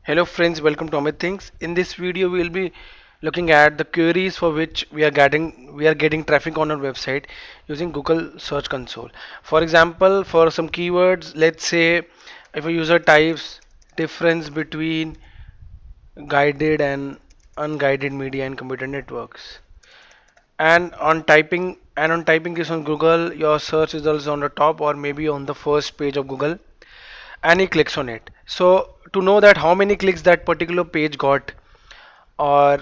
Hello friends, welcome to Amit Things. In this video, we will be looking at the queries for which we are getting traffic on our website using Google Search Console. For example, for some keywords, let's say if a user types difference between guided and unguided media and computer networks, and on typing this on Google, your search results on the top or maybe on the first page of Google, and he clicks on it. So to know that how many clicks that particular page got, or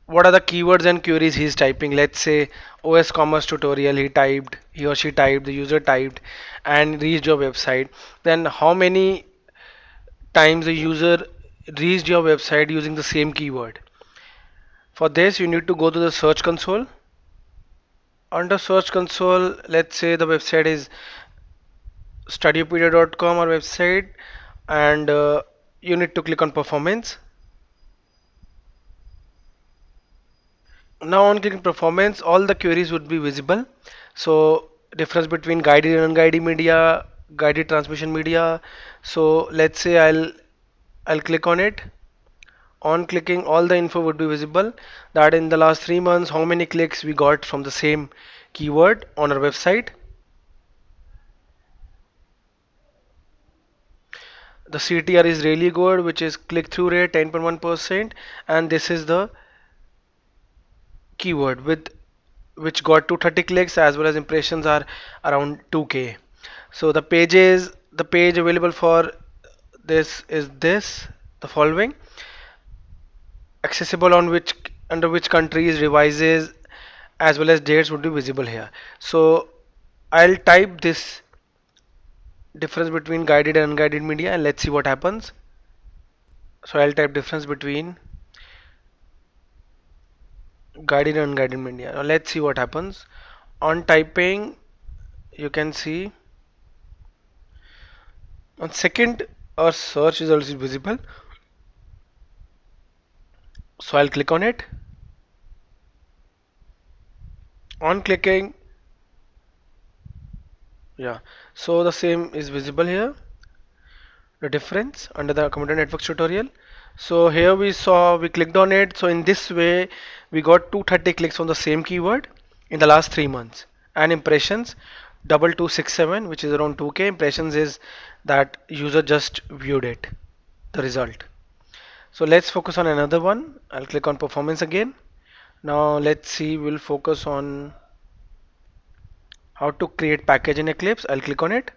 what are the keywords and queries he's typing. Let's say OS commerce tutorial, he or she typed, the user typed and reached your website. Then how many times the user reached your website using the same keyword. For this, you need to go to the search console. Under search console, let's say the website is studypedia.com or website, and you need to click on performance. Now on clicking performance, all the queries would be visible. So difference between guided and unguided media, guided transmission media. So let's say I'll click on it. On clicking, all the info would be visible, that in the last 3 months how many clicks we got from the same keyword on our website. The CTR is really good, which is click-through rate 10.1%, and this is the keyword with which got 230 clicks, as well as impressions are around 2k. So the page available for this is this, the following: accessible on which, under which countries, revises, as well as dates would be visible here. So I'll type this difference between guided and unguided media, and let's see what happens. So I'll type difference between guided and unguided media. Now let's see what happens. On typing, you can see on second our search results is visible. So I'll click on it. On clicking, yeah, so the same is visible here, the difference under the computer networks tutorial. So here we clicked on it. So in this way we got 230 clicks on the same keyword in the last 3 months, and impressions 2267, which is around 2k impressions, is that user just viewed it, the result. So let's focus on another one. I'll click on performance again. Now let's see, we'll focus on how to create package in Eclipse. I'll click on it.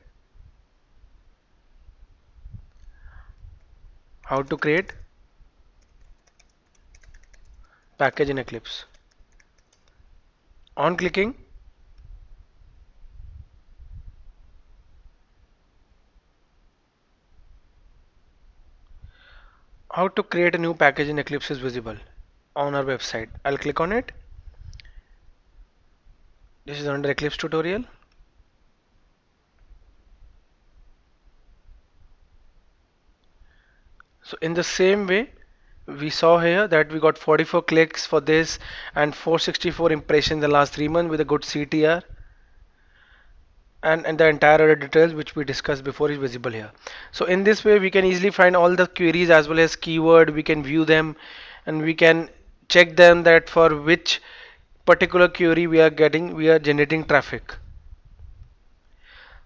How to create package in Eclipse. On clicking, how to create a new package in Eclipse is visible on our website. I'll click on it. This is under Eclipse tutorial. So in the same way, we saw here that we got 44 clicks for this and 464 impressions in the last 3 months with a good CTR, and the entire other details which we discussed before is visible here. So in this way we can easily find all the queries as well as keyword. We can view them and we can check them, that for which particular query we are generating traffic.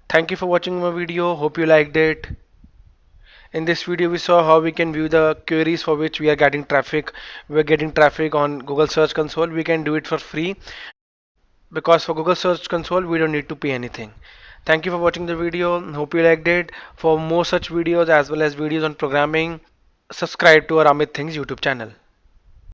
Thank you for watching my video. Hope you liked it. In this video we saw how we can view the queries for which we are getting traffic. We are getting traffic on Google Search Console. We can do it for free, because for Google Search Console we don't need to pay anything. Thank you for watching the video. Hope you liked it. For more such videos as well as videos on programming, subscribe to our Amit Things YouTube channel.